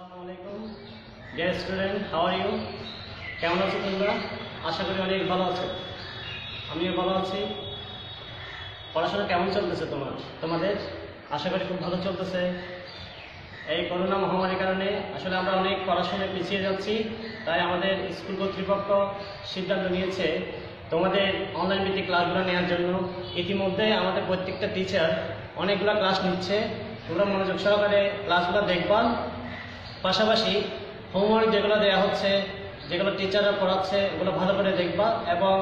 আসসালামুআলাইকুম dear student, how are you? কেমন আছো তোমরা? আশা করি অনেক ভালো আছো। আমিও ভালো আছি। পড়াশোনা কেমন চলতেছে তোমাদের? আশা করি খুব ভালো চলতেছে। এই করোনা মহামারীর কারণে আসলে আমরা অনেক পড়াশোনায় পিছিয়ে যাচ্ছি, তাই আমাদের স্কুল কর্তৃপক্ষ সিদ্ধান্ত নিয়েছে তোমাদের অনলাইন ভিত্তিক ক্লাসগুলো নেওয়ার জন্য। ইতিমধ্যে আমাদের প্রত্যেকটা টিচার অনেকগুলো ক্লাস নিচ্ছে। তোমরা মনোযোগ সহকারে ক্লাসগুলো দেখবা, পাশাপাশি হোমওয়ার্ক যেগুলো দেওয়া হচ্ছে, যেগুলো টিচাররা পড়াচ্ছে, ওগুলো ভালো করে দেখবা এবং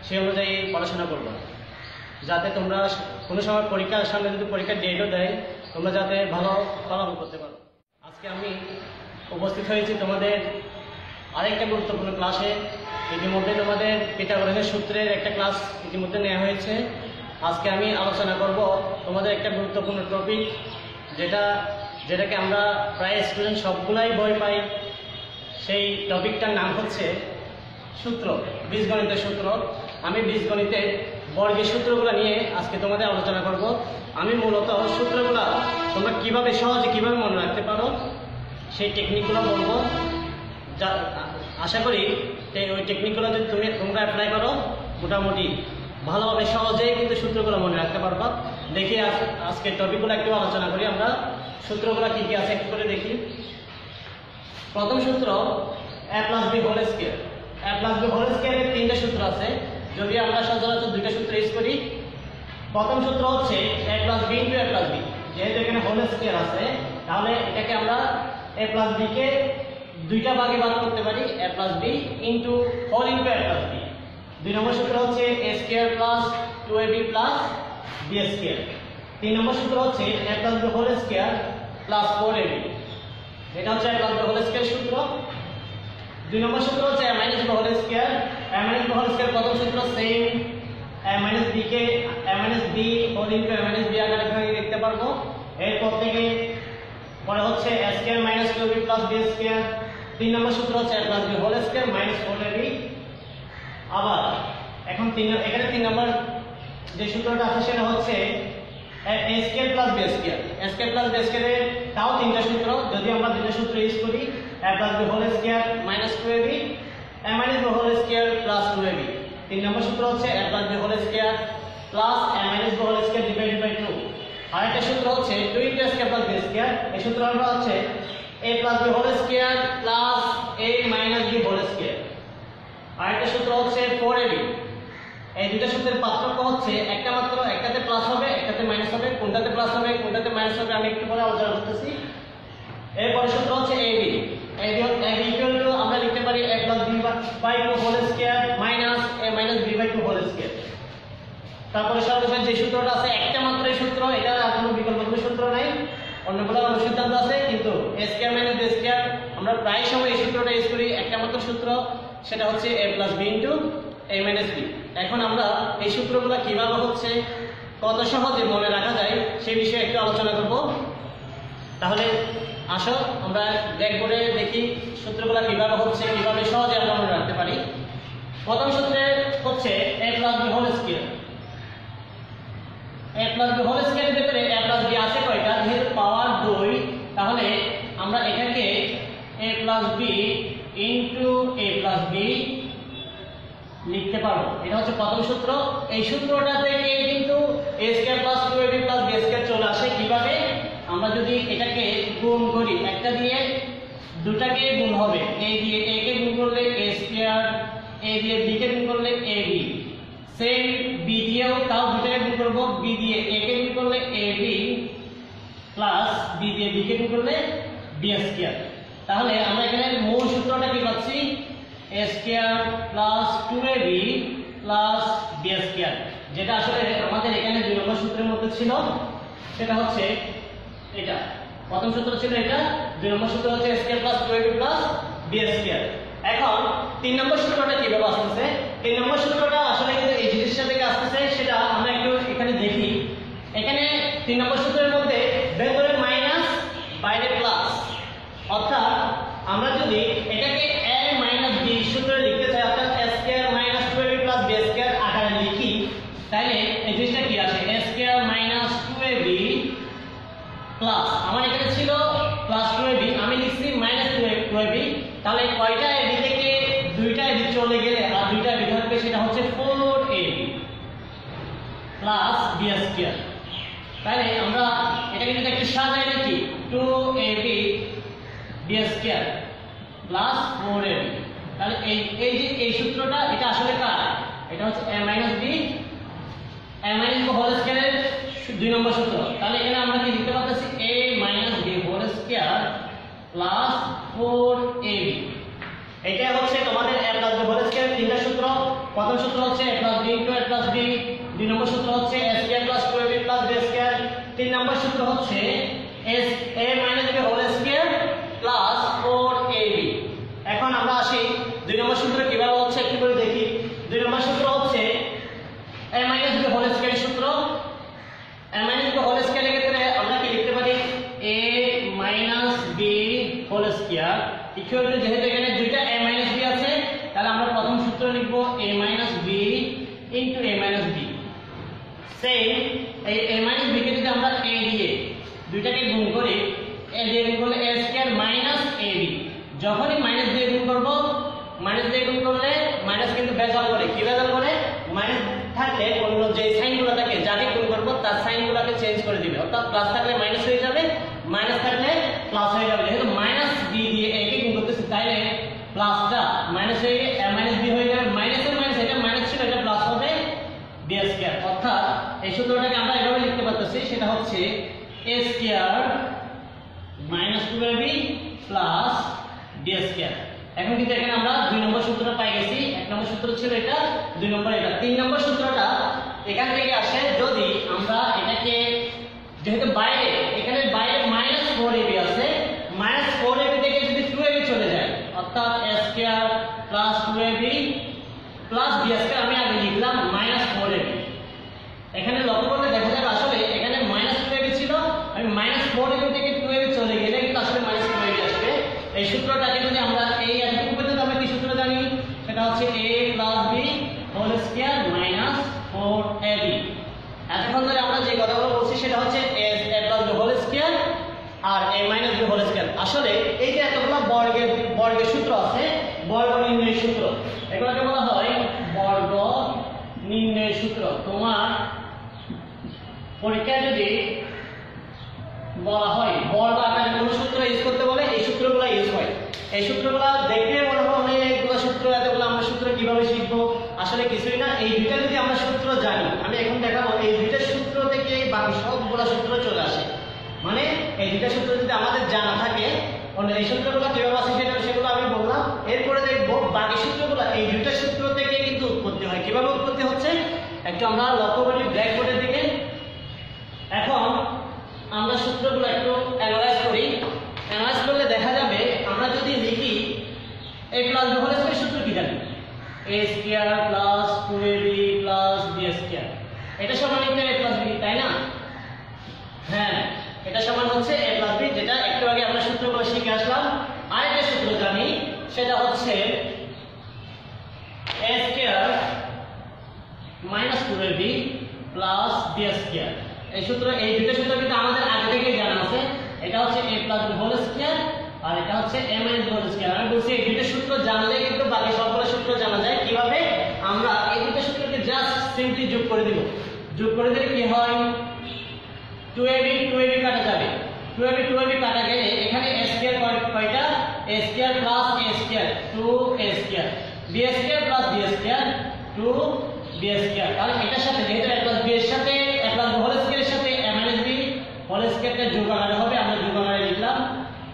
সেই অনুযায়ী পড়াশোনা করবা, যাতে তোমরা কোনো সময় পরীক্ষার সামনে যদি পরীক্ষার ডেটও দেয়, তোমরা যাতে ভালো ফলাফল করতে পারো। আজকে আমি উপস্থিত হয়েছি তোমাদের আরেকটা গুরুত্বপূর্ণ ক্লাসে। ইতিমধ্যে তোমাদের পিথাগোরাসের সূত্রের একটা ক্লাস ইতিমধ্যে নেওয়া হয়েছে। আজকে আমি আলোচনা করব তোমাদের একটা গুরুত্বপূর্ণ টপিক, যেটাকে আমরা প্রায় স্টুডেন্ট সবগুলাই বই পাই। সেই টপিকটার নাম হচ্ছে সূত্র, বীজগণিতের সূত্র। আমি বীজগণিতের বর্গের সূত্রগুলো নিয়ে আজকে তোমাদের আলোচনা করব। আমি মূলত সূত্রগুলো তোমরা সহজে কীভাবে মনে রাখতে পারো সেই টেকনিকগুলো বলবো। আশা করি ওই টেকনিকগুলো যদি তোমরা অ্যাপ্লাই করো, মোটামুটি ভালোভাবে সহজেই কিন্তু সূত্রগুলো মনে রাখতে পারবা। দেখি আজকের টপিকগুলো একটু আলোচনা করি। আমরা সূত্রগুলো কী কী আছে একটু করে দেখি। প্রথম সূত্র a plus B whole square. a plus B whole স্কয়ারের তিনটা সূত্র আছে, যদি আমরা সচরাচর দুইটা সূত্র ইউজ করি। প্রথম সূত্র হচ্ছে a plus B into a plus B. যেহেতু এখানে হোল স্কয়ার আছে, তাহলে এটাকে আমরা a প্লাস বি কে দুইটা ভাগে ভাগ করতে পারি, a plus B into whole into a plus B. দুই নম্বর সূত্র হচ্ছে a square plus 2ab plus b square. তিন নম্বর সূত্র হচ্ছে a plus B whole square plus 4ab। এটা হচ্ছে a plus B whole square সূত্র। দুই নম্বর সূত্র হচ্ছে a minus B whole square. a minus B whole square প্রথম সূত্র সেম, a মাইনাস বি কে a minus B whole into a minus B আকারে লিখতে পারবো। এরপর থেকে পরে হচ্ছে a square minus 2ab plus b square. তিন নম্বর সূত্র হচ্ছে a plus B whole square minus 4ab। আবার এখানে তিন নম্বর যে সূত্রটা আছে সেটা হচ্ছে a square plus b square. a square plus b স্কয়ারের তাও তিনটা সূত্র, যদি আমরা দুটো সূত্র ইউজ করি, a plus b whole square minus 2ab, a minus b whole square plus 2ab। তিন নম্বর সূত্র হচ্ছে a plus b whole square plus a minus b whole square divided by 2। আরেকটা সূত্র হচ্ছে 2 into a square plus b square. এই সূত্রটা হচ্ছে a plus b whole square plus a minus b whole square. আরেকটা সূত্র হচ্ছে 4ab। এই দুটো সূত্রের পার্থক্য হচ্ছে একটা মাত্র, একটাতে প্লাস হবে একটাতে মাইনাস হবে। কোনটাতে প্লাস হবে কোনটাতে মাইনাস হবে আমি একটু পরে আলোচনা করতেছি। এরপরে সূত্র হচ্ছে ab। ab ইকুয়াল টু আমরা লিখতে পারি a plus b by 2 whole square minus a minus b by 2 whole square. তারপরে সর্বশেষ যে সূত্রটা আছে একটা মাত্র এই সূত্র, এটা আর কোনো বিকল্প কোনো সূত্র নাই, অন্যগুলো অনুসিদ্ধান্ত আছে, কিন্তু a square minus b square আমরা প্রায় সময় এই সূত্রটা ইউজ করি। একটা মাত্র সূত্র, সেটা হচ্ছে a plus b into a minus b। এখন আমরা এই সূত্রগুলো কিভাবে হচ্ছে কত সহজে মনে রাখা যায় সেই বিষয়ে একটু আলোচনা করব। তাহলে আসো আমরা ব্ল্যাকবোর্ডে দেখি সূত্রগুলো কিভাবে হচ্ছে, কিভাবে সহজে আমরা মনে রাখতে পারি। প্রথম সূত্রে হচ্ছে a plus b whole square. a plus b whole স্কয়ারের ভিতরে a প্লাস b আছে কয়টা? যেহেতু পাওয়ার 2, তাহলে আমরা এটাকে a plus b into a plus b লিখতে পারবো। এটা হচ্ছে প্রথম সূত্র। এই সূত্রটা থেকে কিন্তু a square plus 2ab plus b square চলে আসে। কিভাবে? আমরা যদি এটাকে গুণ করি, একটা দিয়ে দুটাকে গুণ হবে, a দিয়ে a কে গুণ করলে a স্কয়ার, a দিয়ে b কে গুণ করলে ab। সেম b দিয়েও তাও দুটাকে গুণ করব, b দিয়ে a কে গুণ করলে ab প্লাস b দিয়ে b কে গুণ করলে b স্কয়ার। তাহলে আমরা এখানে মূল সূত্রটা কি পাচ্ছি? a square plus 2ab plus b square, যেটা আসলে আমাদের এখানে দুই নম্বর সূত্রের মধ্যে ছিল। সেটা হচ্ছে এটা প্রথম সূত্র ছিল, এটা দুই নম্বর সূত্র হচ্ছে a square plus 2ab plus b square. এখন তিন নম্বর সূত্রটা কিভাবে আসছে? তিন নম্বর সূত্রটা আসলে কিন্তু এই জিনিসটা থেকে আসছে, সেটা আমরা একটু এখানে দেখি। এখানে তিন নম্বর সূত্রের মধ্যে ভেতরে মাইনাস বাইরে প্লাস, অর্থাৎ আমরা যদি এটাকে a মাইনাস b সূত্রে লিখতে চাই, অর্থাৎ a square minus 2ab plus b square আকারে লিখি, তাহলে এই জিনিসটা কি আসে? a square minus 2ab plus, আমার এখানে ছিল প্লাস 2ab, আমি লিখছি কয়টা ab থেকে দুইটা ab চলে গেলে আর দুইটা ab থাকবে, সেটা হচ্ছে 4ab প্লাস b স্কয়ার। তাহলে আমরা এটাকে যদি একটু সাজাই দেখি 2ab b square plus 4ab। তাহলে এই যে এই সূত্রটা এটা আসলে কার? এটা হচ্ছে a মাইনাস b হোল স্কয়ারের 2 নম্বর সূত্র। তাহলে এখানে আমরা কি লিখতে পারতেছি a minus b whole square plus 4ab। এটা হচ্ছে তোমাদের a প্লাস b হোল স্কয়ারের তিনটা সূত্র। প্রথম সূত্র হচ্ছে a plus b into a plus b, 2 নম্বর সূত্র হচ্ছে a square plus 2ab plus b square, 3 নম্বর সূত্র হচ্ছে a minus b whole square plus 4ab। এখন আমরা আসি 2 নম্বর সূত্র কিভাবে হচ্ছে একটু করে দেখি। 2 নম্বর সূত্র হচ্ছে a মাইনাস b হোল স্কয়ারের সূত্র। a মাইনাস b হোল স্কয়ারের ক্ষেত্রে আমরা কি লিখতে পারি a minus b whole square equal to, যেহেতু এখানে দুইটা a মাইনাস b আছে তাহলে আমরা প্রথম সূত্র লিখব a minus b into a minus b। Same এই a মাইনাস b কে যদি আমরা a দিয়ে দুইটাকে গুণ করি, a দিয়ে গুণ করলে a স্কয়ার মাইনাস ab। যখনই মাইনাস দিয়ে গুণ করব, মাইনাস দিয়ে গুণ করলে মাইনাস কিন্তু বেজাল করে। কি বেজাল করে? মাইনাস থাকলে অন্য যে সাইনগুলো থাকে যাকে গুণ করব তার সাইনগুলোকে চেঞ্জ করে দিবে। অর্থাৎ প্লাস থাকলে মাইনাস হয়ে যাবে, মাইনাস থাকলে প্লাস হয়ে যাবে। যেহেতু মাইনাস b দিয়ে a কে গুণ করতেছি তাইলে প্লাসটা মাইনাস হয়ে গিয়ে a মাইনাস b হয়ে যাবে। মাইনাসের মাইনাস, এটা মাইনাস ছিল এটা প্লাস হবে b স্কয়ার। অর্থাৎ এই সূত্রটাকে আমরা এভাবে লিখতে পারতেছি, সেটা হচ্ছে a square minus 2ab plus b square. এখন কিন্তু এখানে আমরা 2 নম্বর সূত্রটা পাই গেছি। 1 নম্বর সূত্র ছিল এটা, 2 নম্বর এটা। 3 নম্বর সূত্রটা এখান থেকে আসে, যদি আমরা এটাকে যেহেতু বাইরে এখানে বাইরে মাইনাস 4ab আছে, মাইনাস 4ab থেকে যদি 2ab চলে যায় অর্থাৎ a square plus 2ab plus b square, আমি আগে লিখলাম মাইনাস 4ab। এখানে লক্ষ্য করলে দেখা যাবে আসলে এখানে মাইনাস 2ab ছিল, আমি মাইনাস 4ab থেকে 2ab চলে গেলে কিন্তু আসলে মাইনাস 2ab আসবে। এই সূত্রটাকে যদি আমরা এই এতটুকু পর্যন্ত আমরা কি সূত্র জানি, সেটা হচ্ছে a plus b whole square minus 4ab। এতক্ষণ ধরে আমরা যে কথাগুলো বলছি সেটা হচ্ছে a plus b whole square আর a minus b whole square. আসলে এই যে এতগুলো বর্গের সূত্র আছে, বর্গ নির্ণয়ের সূত্র, এগুলোকে বলা হয় বর্গ নির্ণয়ের সূত্র। তোমার পরীক্ষায় যদি বলা হয় বর্গ আকারে কোন সূত্র ইউজ করতে বলে, এই সূত্রগুলো ইউজ হয়। এই সূত্রগুলো দেখলে মনে হয় অনেকগুলো সূত্র, এতগুলো আমরা সূত্র কিভাবে শিখবো? আসলে কিছুই না। এই দুইটা যদি আমরা সূত্র জানি, আমি এখন দেখাবো এই দুইটা সূত্র থেকে বাকি সবগুলো সূত্র চলে আসে। মানে এই দুইটা সূত্র যদি আমাদের জানা থাকে, এই সূত্রগুলো কিভাবে আসে সেগুলো আমি বললাম। এরপরে দেখবো বাকি সূত্রগুলো এই দুইটা সূত্র থেকে কিন্তু উৎপত্তি হয়। কিভাবে উৎপত্তি হচ্ছে একটু আমরা লক্ষ্য করি ব্ল্যাকবোর্ডের দিকে। এখন আমরা সূত্রগুলো একটু অ্যানালাইজ করি। অ্যানালাইজ করলে দেখা যাবে আমরা যদি লিখি a plus b whole square সূত্র কি জানি, a square plus 2ab plus b square, এটা সমান কিন্তু a প্লাস b, তাই না? হ্যাঁ, এটা সমান হচ্ছে a প্লাস b, যেটা একটু আগে আমরা সূত্রগুলো শিখে আসলাম। আরেকটা সূত্র জানি, সেটা হচ্ছে a square minus 2ab plus b square. এই সূত্র, এই দুটো সূত্র কিন্তু আমাদের আগে থেকেই জানা আছে। এটা হচ্ছে a plus b whole square আর এটা হচ্ছে a minus b whole square. আমি বলছি এই দুটো সূত্র জানলে কিন্তু বাকি সবগুলো সূত্র জানা যায়। কিভাবে? আমরা এই দুটো সূত্রকে জাস্ট সিম্পলি যোগ করে দেব। যোগ করে দিলে কি হয়, 2ab কাটা যাবে, 2ab কাটা গেলে এখানে a স্কয়ার কয়টা, a square plus a square 2a square, b square plus b square 2b square. তাহলে এটার সাথে যেহেতু a প্লাস b এর সাথে a প্লাস b হোল স্কয়ারের সাথে a মাইনাস b হোল স্কয়ারটা যোগ আকারে হবে, আমরা যোগ আকারে লিখলাম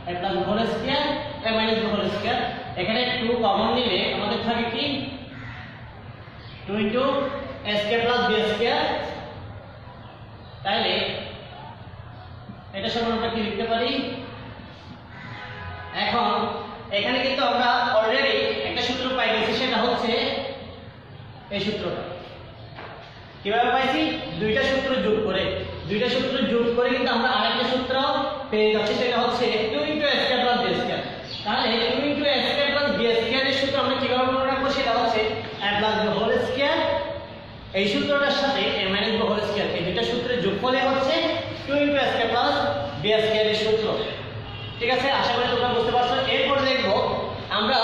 a plus b whole square a minus b whole square. এখানে 2 কমন নিলে আমাদের থাকে কি 2 into a square plus b square. তাহলে এটা সমান আমরা কি লিখতে পারি? এখন এখানে কিন্তু আমরা অলরেডি একটা সূত্র পাই গেছি, সেটা হচ্ছে এই সূত্রটা। কিভাবে পাইছি? দুইটা সূত্র যোগ করে কিন্তু আমরা আরেকটা সূত্র পেয়ে যাচ্ছি, সেটা হচ্ছে 2 into a square plus b square. তাহলে 2 into a square plus b square এর সূত্র আমরা কিভাবে মনে রাখবো? সেটা হচ্ছে a plus b whole square, এই সূত্রটার সাথে a minus b whole square, এই দুইটা সূত্রের যোগফলে হচ্ছে 2 into a square plus b square এর সূত্র। ঠিক আছে, আশা করি তোমরা বুঝতে পারছো। এরপর দেখবো আমরা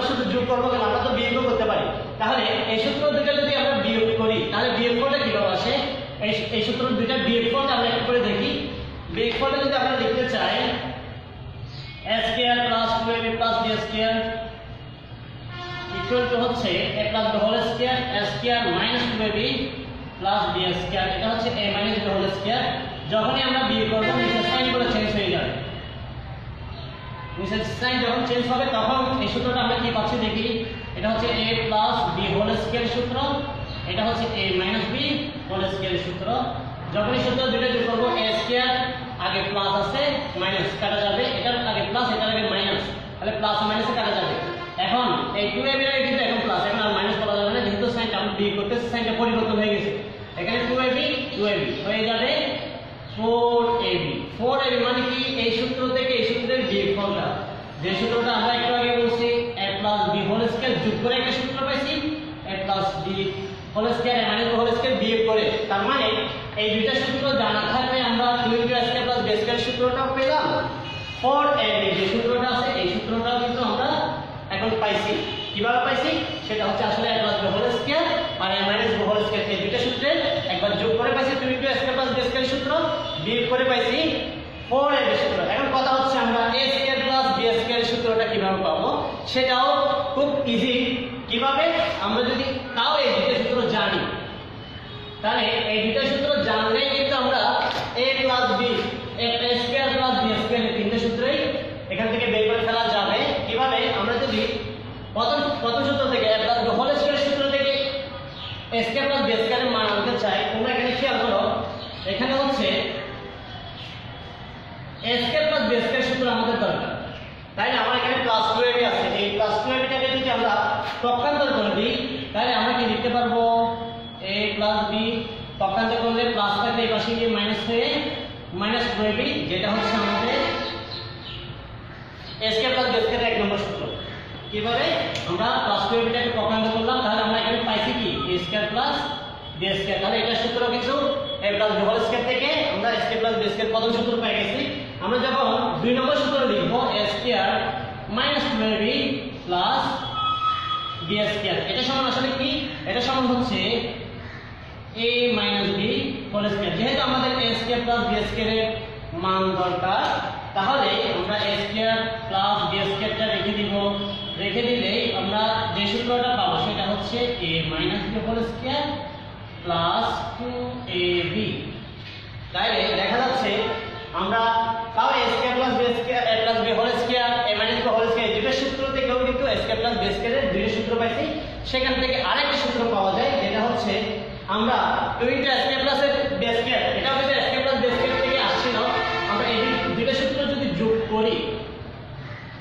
শুধু যোগ করবো কেন, আমরা তো বিয়োগও করতে পারি। তাহলে এই সূত্র দুটো যদি আমরা বিয়োগ করি তাহলে বিয়োগফলটা কিভাবে আসে, এই সূত্র দুইটা বিয়োগফলটা আমরা একটু করে দেখি। বিয়োগফলটা যদি আমরা লিখতে চাই a square plus 2ab plus b square equal to হচ্ছে a plus b whole square a square minus 2ab plus b square, এটা হচ্ছে a minus b whole square. যখনই আমরা বিয়োগ করব নিচের সাইনগুলো চেঞ্জ হয়ে যাবে, নিচের সাইন যখন চেঞ্জ হবে তখন এই সূত্রটা আমরা কি পাচ্ছি দেখি। এটা হচ্ছে a plus b whole square সূত্র, এটা হচ্ছে a minus b whole square সূত্র। যখনই সূত্র দুটো যোগ করব a স্কয়ার আগে প্লাস আছে মাইনাস কাটা যাবে, এটার আগে প্লাস এটার আগে মাইনাস, তাহলে প্লাস মাইনাসে কাটা যাবে। এখন এই 2ab এর কিন্তু এখন প্লাস, এখন আর মাইনাস করা যাবে না, যেহেতু সাইনটা আমরা বিয়োগ করতেছি সাইনটা পরিবর্তন হয়ে গেছে। এখানে 2ab হয়ে যাবে 4ab মানে কি এই সূত্র থেকে এই সূত্রের বিয়োগফলটা, যে সূত্রটা আমরা একটু আগে বলছি a plus b whole square যোগ করে একটা সূত্র পাইছি a plus b whole square a minus b whole square বিয়োগ করে। তার মানে এই দুইটা সূত্র জানা থাকলে আমরা 2a square plus b square সূত্রটাও পেলাম, 4ab যে সূত্রটা আছে এই সূত্রটাও কিন্তু আমরা এখন পাইছি। কিভাবে পাইছি সেটা হচ্ছে আসলে a plus b whole square আর a minus b whole square এই দুইটা সূত্রে একবার যোগ করে পাইছি 2a square plus b square সূত্র, বিয়োগ করে পাইছি 4ab সূত্র। এখন কথা হচ্ছে আমরা a square plus b square সূত্রটা কিভাবে পাবো, সেটাও খুব ইজি। কিভাবে, আমরা যদি তাও এই দুইটা সূত্র জানি, তাহলে এই দুইটা সূত্র জানলেই কিন্তু আমরা a plus b a square plus b square এই তিনটা সূত্রই এখান থেকে বের করে ফেলা যাবে। কিভাবে, আমরা যদি প্রথম সূত্র থেকে a plus b whole square সূত্র থেকে a স্কয়ার প্লাস b স্কয়ারের মান আনতে চাই, তোমরা এখানে খেয়াল করো, এখানে হচ্ছে a square plus b square সূত্র আমাদের দরকার, তাই না? আমার এখানে প্লাস 2ab আছে, এই প্লাস 2ab টাকে যদি আমরা পক্ষান্তর করে দিই তাহলে আমরা কি লিখতে পারবো a প্লাস b, পক্ষান্তর করলে প্লাস থাকলে এই পাশে গিয়ে মাইনাস হয়ে মাইনাস 2ab, যেটা হচ্ছে আমাদের a স্কয়ার প্লাস b স্কয়ারের এক নম্বর সূত্র। কিভাবে, আমরা প্লাস 2ab টাকে পক্ষান্তর করলাম, তাহলে আমরা এখানে পাইছি কি a square plus b square, তাহলে এটা সূত্র কিন্তু a plus b whole square থেকে আমরা a square plus b square প্রথম সূত্র পেয়ে গেছি। আমরা যখন দুই নম্বর সূত্র লিখব a square minus 2ab plus b square, এটা সমান আসলে কি, এটা সমান হচ্ছে a minus b whole square. যেহেতু আমাদের a স্কয়ার প্লাস b স্কয়ারের মান দরকার, তাহলে আমরা a স্কয়ার প্লাস b স্কয়ারটা রেখে দিব, রেখে দিলেই আমরা যে সূত্রটা পাবো সেটা হচ্ছে a minus b whole square plus 2ab। তাইলে দেখা যাচ্ছে আমরা তাও a square plus b square a plus b whole square a minus b whole square দুটো সূত্র থেকেও কিন্তু a স্কয়ার প্লাস b স্কয়ারের দুটো সূত্র পাইছি। সেখান থেকে আরেকটা সূত্র পাওয়া যায়, যেটা হচ্ছে আমরা দুইটা স্কয়ার প্লাস b স্কয়ার, এটা কিন্তু a square plus b square থেকে আসছিল, আমরা এই দুটো সূত্র যদি যোগ করি,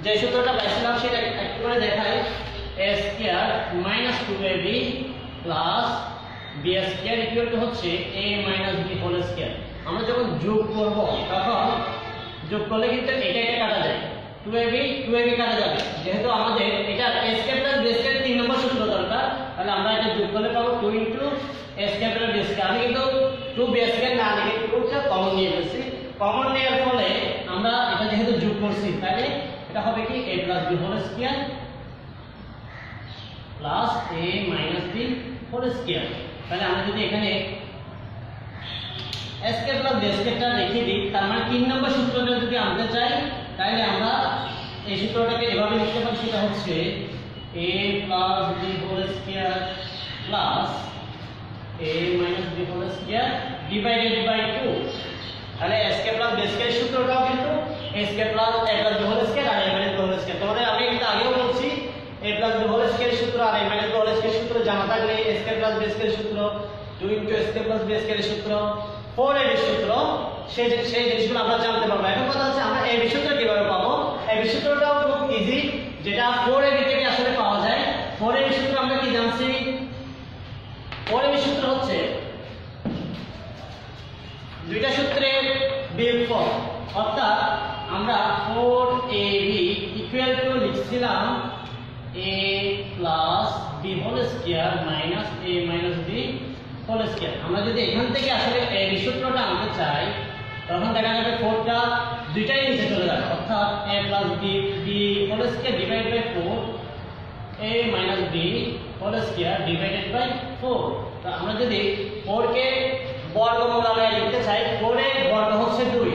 যে সূত্রটা পাইছিলাম সেটা একটু করে দেখাই, a square minus 2ab plus b square equal to হচ্ছে a minus b whole square. আমরা যখন যোগ করব তখন যোগ করলে কিন্তু এটা কাটা যায়, 2ab কাটা যাবে, যেহেতু আমাদের এটা a square plus b square 3 নম্বর সূত্র দরকার, তাহলে আমরা এটা যোগ করলে পাবো 2 a square plus b square. আমি কিন্তু 2b স্কয়ার না লিখে 2টা কমন নিয়ে ফেলছি, কমন নেওয়ার ফলে আমরা এটা যেহেতু যোগ করছি তাহলে এটা হবে কি a plus b whole square plus a minus b whole square. তাহলে আমরা যদি এখানে a স্কয়ার প্লাস b স্কয়ারটা রেখে দিই, তার মানে 3 নম্বর সূত্রটা যদি আনতে চাই তাহলে আমরা এই সূত্রটাকে এভাবে লিখতে পারি, সেটা হচ্ছে a plus b whole square plus a minus b whole square divided by 2। তাহলে a square plus b square সূত্রটাও কিন্তু a square plus a plus b whole square আর a minus b whole square. তোমাদের আমি কিন্তু আগেও বলছি a plus b whole square সূত্র আর a minus b whole square সূত্র জানা থাকলে a square plus b square সূত্র, 2 a square plus b square সূত্র, 4ab সূত্র, সেই জিনিসগুলো আমরা জানতে পারবো। এখন কথা হচ্ছে আমরা ab সূত্র কিভাবে পাবো, ab সূত্রটাও খুব ইজি, যেটা 4ab থেকে আসলে পাওয়া যায়। 4ab সূত্র আমরা কি জানছি, 4ab সূত্র হচ্ছে দুইটা সূত্রের বিয়োগফল, অর্থাৎ আমরা 4ab ইকুয়াল টু লিখছিলাম a plus b whole square minus a minus b whole square. আমরা যদি এখান থেকে আসলে এই সূত্রটা আনতে চাই তখন দেখা যাবে 4টা দুইটাই নিচে চলে যাবে, অর্থাৎ a plus b whole square divide by 4 a minus b whole square divided by 4 তো আমরা যদি 4 কে বর্গমূল আমরা লিখতে চাই 4 এর বর্গ হচ্ছে 2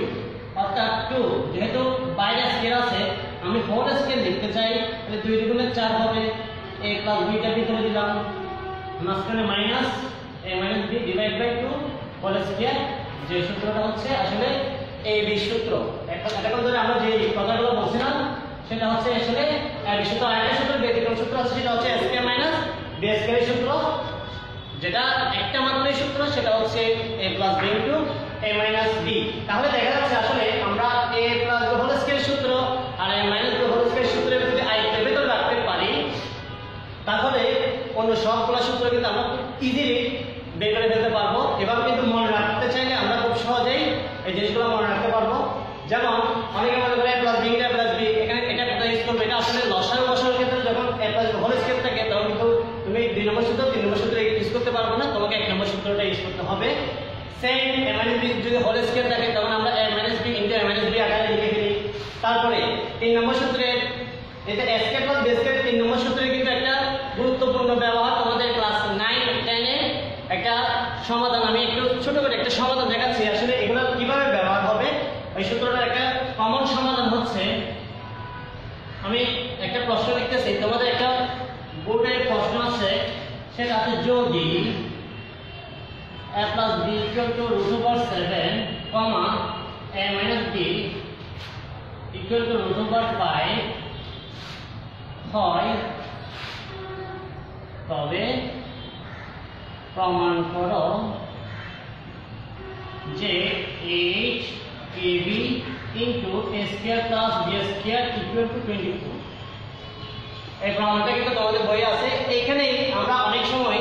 অর্থাৎ 2 যেহেতু বাইরে স্কয়ার আছে আমি 4 স্কয়ার লিখতে চাই তাহলে 2 গুণে 4 হবে a plus b টা ভিতরে দিলাম মাঝখানে minus a minus b divided by 2 whole square যে সূত্রটা হচ্ছে আসলে a b সূত্র এতক্ষণ ধরে আমরা যে কথাগুলো বলছিলাম সেটা হচ্ছে আসলে a b সূত্র আরেকটা সূত্র ব্যতিক্রম সূত্র আছে সেটা হচ্ছে a square minus b square সূত্র যেটা একটা মাত্রই সূত্র সেটা হচ্ছে a plus b into a minus b তাহলে দেখা যাচ্ছে আসলে আমরা a plus b whole square সূত্র আর a minus b whole square সূত্রের যদি আরেকটা ভেতর রাখতে পারি তাহলে অন্য সবগুলো সূত্র কিন্তু আমরা ইজিলি বের করে ফেলতে পারবো এভাবে কিন্তু মনে রাখতে চাইলে আমরা খুব সহজেই এই জিনিসগুলো মনে রাখতে পারবো যেমন অনেকে মনে করে a plus b into a plus b এখানে এটা কোথায় ইউজ করবে এটা আসলে লসাগু বসানোর ক্ষেত্রে যখন a plus b whole square থাকে তখন কিন্তু তুমি 2 নম্বর সূত্র 3 নম্বর সূত্র ইউজ করতে পারবে না তোমাকে 1 নম্বর সূত্রটা ইউজ করতে হবে সেম a minus b যদি হোল স্কয়ার থাকে তখন আমরা a minus b into a minus b আকারে লিখে ফেলি তারপরে 3 নম্বর সূত্রে এটা a square plus b square 3 নম্বর সূত্রে কিন্তু একটা গুরুত্বপূর্ণ ব্যবহার তোমাদের ক্লাস 9 10 এ একটা সমাধান আমি একটু ছোট করে একটা সমাধান দেখাচ্ছি আসলে এগুলো কিভাবে ব্যবহার হবে এই সূত্রটার একটা কমন সমাধান হচ্ছে আমি একটা প্রশ্ন লিখতেছি তোমাদের একটা বোর্ডে প্রশ্ন আছে সেটা আছে যদি a plus b equal to root over 7 comma a minus b equal to root over 5 হয় তবে প্রমাণ করো যে 8ab into a square plus b square equal to 24 এই প্রমাণটা কিন্তু তোমাদের বইয়ে আছে এইখানেই আমরা অনেক সময়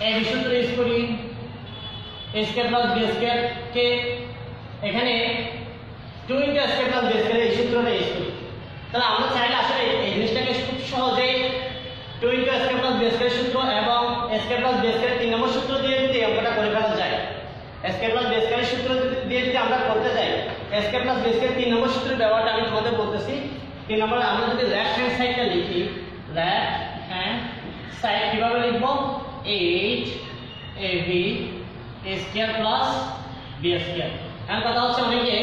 এই সূত্র ইউজ করি a square plus b square কে এখানে 2 into a square plus b square এই সূত্রটা ইউজ করি তাহলে আমরা চাইলে আসলে এই জিনিসটাকে খুব সহজেই 2 into a square plus b square সূত্র এবং a square plus b square 3 নম্বর সূত্র দিয়ে যদি অঙ্কটা করে ফেলা যায় a square plus b square সূত্র দিয়ে যদি আমরা করতে যাই a square plus b square 3 নম্বর সূত্রের ব্যবহারটা আমি তোমাদের বলতেছি 3 নম্বরে আমরা যদি লেফট হ্যান্ড সাইডটা লিখি লেফট হ্যান্ড সাইড কিভাবে লিখব 8ab a square plus b square এখন কথা হচ্ছে অনেকে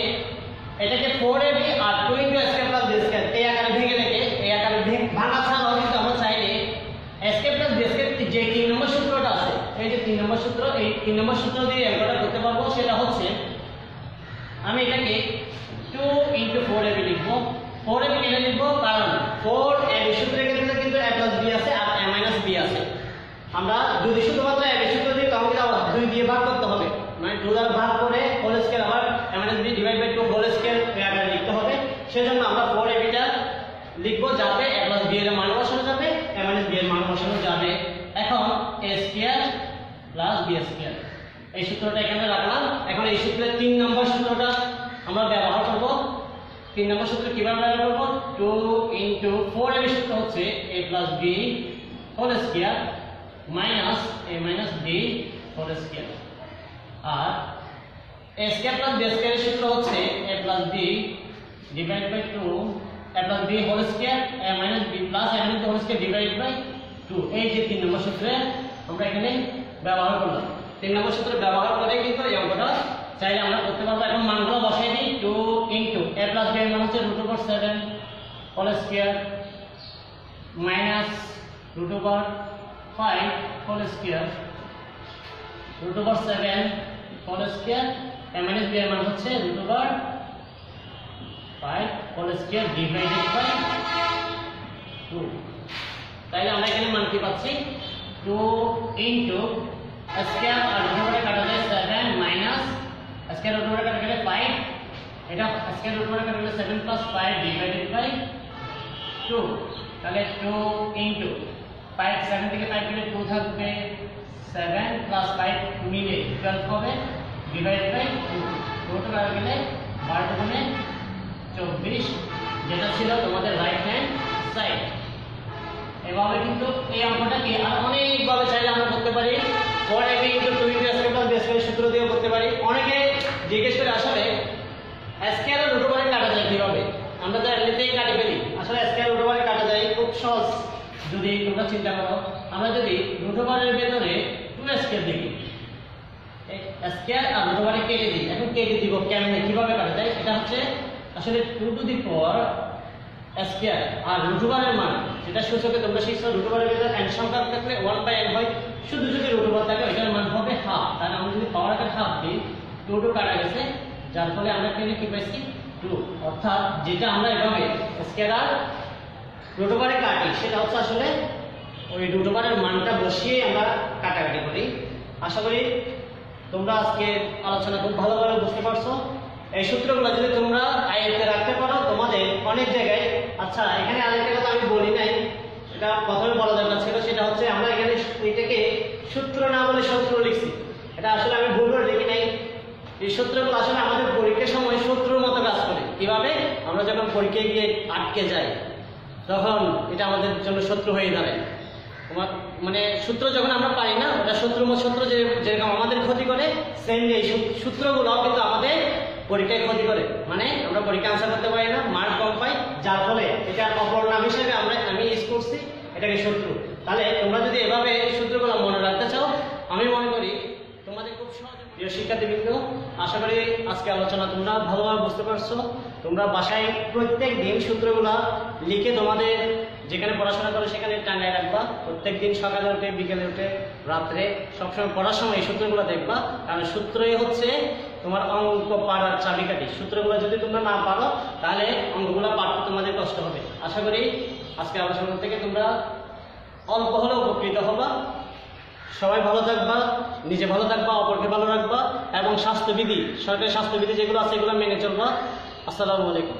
এটাকে 4ab R 2 into a square plus b square এই আকারে ভেঙে দেখে এই আকারে ভাঙা ছাড়াও কিন্তু আমরা চাইলে a square plus b square যে 3 নম্বর সূত্রটা আছে এই যে 3 নম্বর সূত্র এই 3 নম্বর সূত্র দিয়ে অঙ্কটা করতে পারবো সেটা হচ্ছে আমি এটাকে 2 into 4ab লিখব 4ab কেন লিখব কারণ 4ab সূত্রের ক্ষেত্রে কিন্তু a plus b আছে আর a minus b আছে আমরা যদি শুধুমাত্র ab সূত্র দিয়ে তাহলে আবার 2 দিয়ে ভাগ করতে হবে মানে 2 দ্বারা ভাগ করে হোল স্কয়ার আবার a minus b divide by 2 whole square আকারে লিখতে হবে সেজন্য আমরা 4ab টা লিখব যাতে a plus b এর মান বসানো যাবে a minus b এর মান বসানো যাবে এখন a square plus b square এই সূত্রটা এখানে রাখলাম এখন এই সূত্রের 3 নম্বর সূত্রটা আমরা ব্যবহার করব 3 নম্বর সূত্র কিভাবে ব্যবহার করব 2 into 4ab সূত্র হচ্ছে a plus b whole square minus a minus b whole square আর a square plus b square সূত্র হচ্ছে a plus b divided by 2 a plus b whole square a minus b plus a minus b whole square divided by 2 এই যে 3 নম্বর সূত্রে আমরা এখানে ব্যবহার করলাম 3 নম্বর সূত্র ব্যবহার করে কিন্তু এই অঙ্কটা চাইলে আমরা করতে পারবো এখন মানগুলো বসাই দিই 2 into a plus b এর মান হচ্ছে root over 7 whole square minus root over 5 whole square root over 7 whole square a minus b এর মান হচ্ছে root over 5 whole square divided by 2 তাহলে আমরা এখানে মান কি পাচ্ছি 2 into a square R root over কাটা যায় 7 minus a square root over কাটা গেলে 5 এটা a square root over কাটা গেলে 7 plus 5 divided by 2 তাহলে 2 into 5 7 থেকে 5 গেলে 2 থাকবে 7 plus 5 মিলে 12 হবে ডিভাইড বাই 2 রুট করে গেলে 12 গুণে 24 যেটা ছিল তোমাদের রাইট হ্যান্ড সাইড এভাবে কিন্তু এই অঙ্কটাকে আর অনেকভাবে চাইলে আমরা করতে পারি 4ab into 2 into a square plus b square সূত্র দিয়েও করতে পারি অনেকে জিজ্ঞেস করে আসলে স্কয়ার আর রুট ওভারে কাটা যায় কিভাবে আমরা তো এমনিতেই কাটে ফেলি আসলে স্কয়ার রুট ওভারে কাটা যায় খুব সহজ যদি তোমরা চিন্তা করো, আমরা যদি রুট ওভারের ভেতরে 2 স্কয়ার দেখি, স্কয়ার আর রুট ওভারে কেটে দিই। এখন কেটে দিব কেমনে, কিভাবে কাটা যায়? এটা হচ্ছে আসলে 2 টু দি পাওয়ার স্কয়ার আর রুট ওভারের মান, যেটা সূচকে তোমরা শিখছো রুট ওভারের ভেতরে n সংখ্যা থাকলে 1/n হয়, শুধু যদি রুট ওভার থাকে এটার মান হবে হাফ। তাহলে আমরা যদি পাওয়ার আকার হাফ দিই, 2 কাটা গেছে, যার ফলে আমরা এখানে কি পাইছি 2। অর্থাৎ যেটা আমরা এভাবে স্কয়ার আর রুট ওভারে কাটি সেটা হচ্ছে আসলে ওই রুট ওভারের মানটা বসিয়ে আমরা কাটাকাটি করি। আশা করি তোমরা আজকে আলোচনা খুব ভালোভাবে বুঝতে পারছো। এই সূত্রগুলো যদি তোমরা আয়ত্তে রাখতে পারো তোমাদের অনেক জায়গায়। আচ্ছা, এখানে আরেকটা কথা আমি বলি নাই, এটা প্রথমে বলা দরকার ছিল, সেটা হচ্ছে আমরা এখানে এটাকে সূত্র না বলে সূত্র লিখছি। এটা আসলে আমি ভুল করে লিখি নাই। এই সূত্রগুলো আসলে আমাদের পরীক্ষার সময় শত্রুর মতো কাজ করে। কিভাবে? আমরা যখন পরীক্ষায় গিয়ে আটকে যাই তখন এটা আমাদের জন্য শত্রু হয়ে দাঁড়ায়। তোমার মানে সূত্র যখন আমরা পাই না, ওটা শত্রু যেরকম আমাদের ক্ষতি করে, সেম এই সূত্রগুলো কিন্তু আমাদের পরীক্ষায় ক্ষতি করে। মানে আমরা পরীক্ষা আনসার করতে পারি না, মার্ক কম পাই, যার ফলে এটা অপর নাম হিসেবে আমি ইউজ করছি এটাকে শত্রু। তাহলে তোমরা যদি এভাবে সূত্রগুলো মনে রাখতে চাও, আমি মনে করি তোমাদের খুব সহজ। প্রিয় শিক্ষার্থীবৃন্দ, আশা করি আজকে আলোচনা তোমরা ভালোভাবে বুঝতে পারছো। তোমরা বাসায় প্রত্যেক দিন সূত্রগুলো লিখে তোমাদের যেখানে পড়াশোনা করো সেখানে টাঙ্গায় রাখবা। প্রত্যেক দিন সকালে উঠে, বিকেলে উঠে, রাত্রে সবসময় পড়ার সময় এই সূত্রগুলো দেখবা। কারণ সূত্রই হচ্ছে তোমার অঙ্ক পারার চাবিকাঠি। সূত্রগুলো যদি তোমরা না পারো তাহলে অঙ্কগুলো পারতে তোমাদের কষ্ট হবে। আশা করি আজকে আলোচনা থেকে তোমরা অল্প হলেও উপকৃত হবা। সবাই ভালো থাকবা, নিজে ভালো থাকবা, অপরকে ভালো রাখবা এবং স্বাস্থ্যবিধি, সরকারি স্বাস্থ্যবিধি যেগুলো আছে এগুলো মেনে চলবা। আসসালামু আলাইকুম।